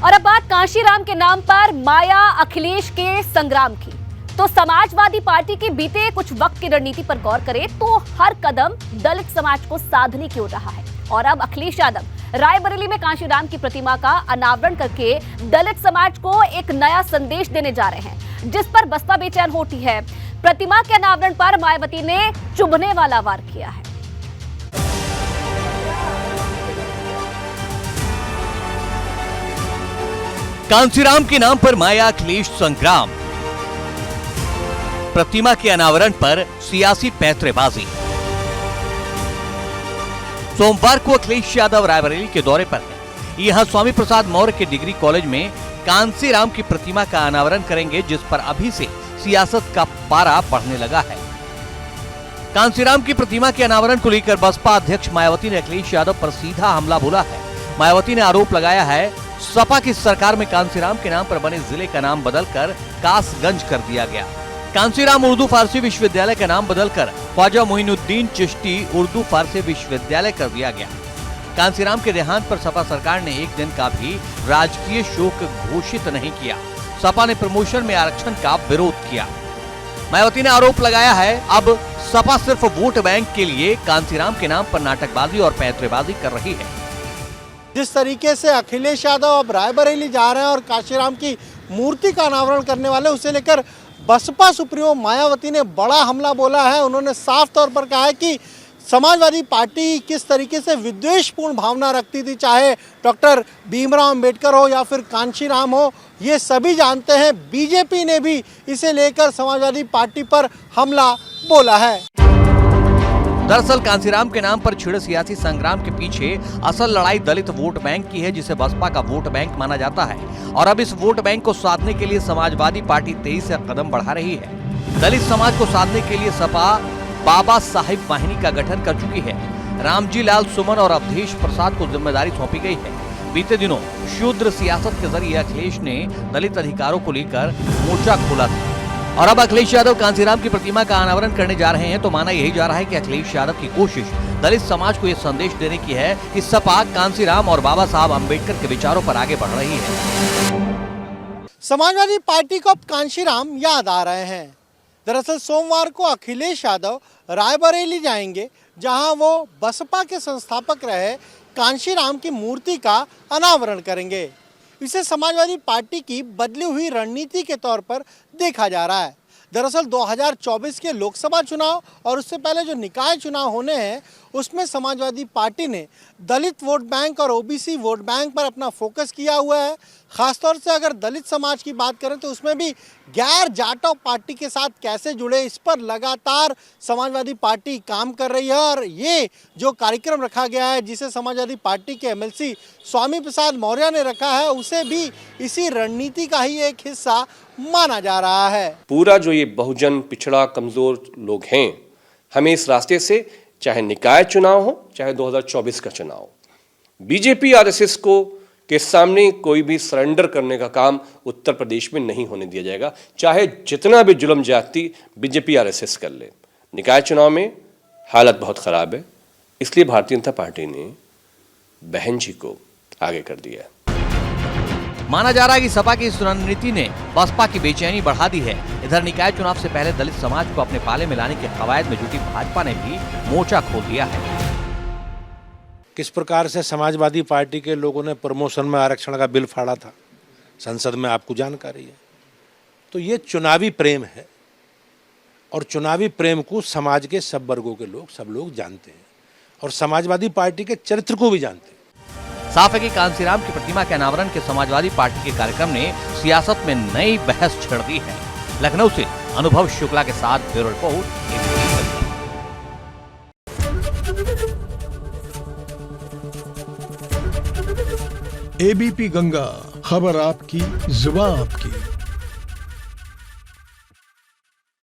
और अब बात कांशीराम के नाम पर माया अखिलेश के संग्राम की। तो समाजवादी पार्टी की बीते कुछ वक्त की रणनीति पर गौर करें तो हर कदम दलित समाज को साधने की ओर रहा है। और अब अखिलेश यादव रायबरेली में कांशीराम की प्रतिमा का अनावरण करके दलित समाज को एक नया संदेश देने जा रहे हैं, जिस पर बसपा बेचैन होती है। प्रतिमा के अनावरण पर मायावती ने चुभने वाला वार किया है। कांशीराम के नाम पर माया अखिलेश संग्राम, प्रतिमा के अनावरण पर सियासी पैंतरेबाजी। सोमवार को अखिलेश यादव रायबरेली के दौरे पर हैं। यहां स्वामी प्रसाद मौर्य के डिग्री कॉलेज में कांशीराम की प्रतिमा का अनावरण करेंगे, जिस पर अभी से सियासत का पारा बढ़ने लगा है। कांशीराम की प्रतिमा के अनावरण को लेकर बसपा अध्यक्ष मायावती ने अखिलेश यादव पर सीधा हमला बोला है। मायावती ने आरोप लगाया है, सपा की सरकार में कांशीराम के नाम पर बने जिले का नाम बदलकर कासगंज कर दिया गया। कांशीराम उर्दू फारसी विश्वविद्यालय का नाम बदलकर ख्वाजा मोइनुद्दीन चिश्ती उर्दू फारसी विश्वविद्यालय कर दिया गया। कांशीराम के देहांत पर सपा सरकार ने एक दिन का भी राजकीय शोक घोषित नहीं किया। सपा ने प्रमोशन में आरक्षण का विरोध किया। मायावती ने आरोप लगाया है, अब सपा सिर्फ वोट बैंक के लिए कांशीराम के नाम पर नाटकबाजी और पैंतरेबाजी कर रही है। जिस तरीके से अखिलेश यादव अब रायबरेली जा रहे हैं और कांशीराम की मूर्ति का अनावरण करने वाले, उसे लेकर बसपा सुप्रीमो मायावती ने बड़ा हमला बोला है। उन्होंने साफ तौर पर कहा है कि समाजवादी पार्टी किस तरीके से विद्वेषपूर्ण भावना रखती थी, चाहे डॉक्टर भीमराव अंबेडकर हो या फिर कांशीराम हो, ये सभी जानते हैं। बीजेपी ने भी इसे लेकर समाजवादी पार्टी पर हमला बोला है। दरअसल कांशीराम के नाम पर छिड़े सियासी संग्राम के पीछे असल लड़ाई दलित वोट बैंक की है, जिसे बसपा का वोट बैंक माना जाता है। और अब इस वोट बैंक को साधने के लिए समाजवादी पार्टी तेजी से कदम बढ़ा रही है। दलित समाज को साधने के लिए सपा बाबा साहिब वाहिनी का गठन कर चुकी है। रामजी लाल सुमन और अवधेश प्रसाद को जिम्मेदारी सौंपी गई है। बीते दिनों शूद्र सियासत के जरिए अखिलेश ने दलित अधिकारों को लेकर मोर्चा खोला था। और अब अखिलेश यादव कांशीराम की प्रतिमा का अनावरण करने जा रहे हैं, तो माना यही जा रहा है कि अखिलेश यादव की कोशिश दलित समाज को यह संदेश देने की है कि सपा कांशीराम और बाबा साहब अम्बेडकर के विचारों पर आगे बढ़ रही है। समाजवादी पार्टी को अब कांशीराम याद आ रहे हैं। दरअसल सोमवार को अखिलेश यादव रायबरेली जाएंगे, जहां वो बसपा के संस्थापक रहे कांशीराम की मूर्ति का अनावरण करेंगे। इसे समाजवादी पार्टी की बदली हुई रणनीति के तौर पर देखा जा रहा है। दरअसल 2024 के लोकसभा चुनाव और उससे पहले जो निकाय चुनाव होने हैं, उसमें समाजवादी पार्टी ने दलित वोट बैंक और ओबीसी वोट बैंक पर अपना फोकस किया हुआ है। खासतौर से अगर दलित समाज की बात करें तो उसमें भी गैर जाटव पार्टी के साथ कैसे जुड़े, इस पर लगातार समाजवादी पार्टी काम कर रही है। और ये जो कार्यक्रम रखा गया है, जिसे समाजवादी पार्टी के एमएलसी स्वामी प्रसाद मौर्य ने रखा है, उसे भी इसी रणनीति का ही एक हिस्सा माना जा रहा है। पूरा जो ये बहुजन पिछड़ा कमजोर लोग हैं, हमें इस रास्ते से, चाहे निकाय चुनाव हो चाहे 2024 का चुनाव हो, बीजेपी आरएसएस को के सामने कोई भी सरेंडर करने का काम उत्तर प्रदेश में नहीं होने दिया जाएगा, चाहे जितना भी जुल्म ज्यादती बीजेपी आरएसएस कर ले। निकाय चुनाव में हालत बहुत खराब है, इसलिए भारतीय जनता पार्टी ने बहन जी को आगे कर दिया। माना जा रहा है कि सपा की इस रणनीति ने बसपा की बेचैनी बढ़ा दी है। इधर निकाय चुनाव से पहले दलित समाज को अपने पाले में लाने के कवायद में जुटी भाजपा ने भी मोर्चा खोल दिया है। किस प्रकार से समाजवादी पार्टी के लोगों ने प्रमोशन में आरक्षण का बिल फाड़ा था संसद में, आपको जानकारी है। तो ये चुनावी प्रेम है, और चुनावी प्रेम को समाज के सब वर्गों के लोग, सब लोग जानते हैं, और समाजवादी पार्टी के चरित्र को भी जानते हैं। साफ है कि कांशीराम की प्रतिमा के अनावरण के समाजवादी पार्टी के कार्यक्रम ने सियासत में नई बहस छेड़ दी है। लखनऊ से अनुभव शुक्ला के साथ ब्यूरो रिपोर्ट। एबीपी गंगा, खबर आपकी, जुबान आपकी।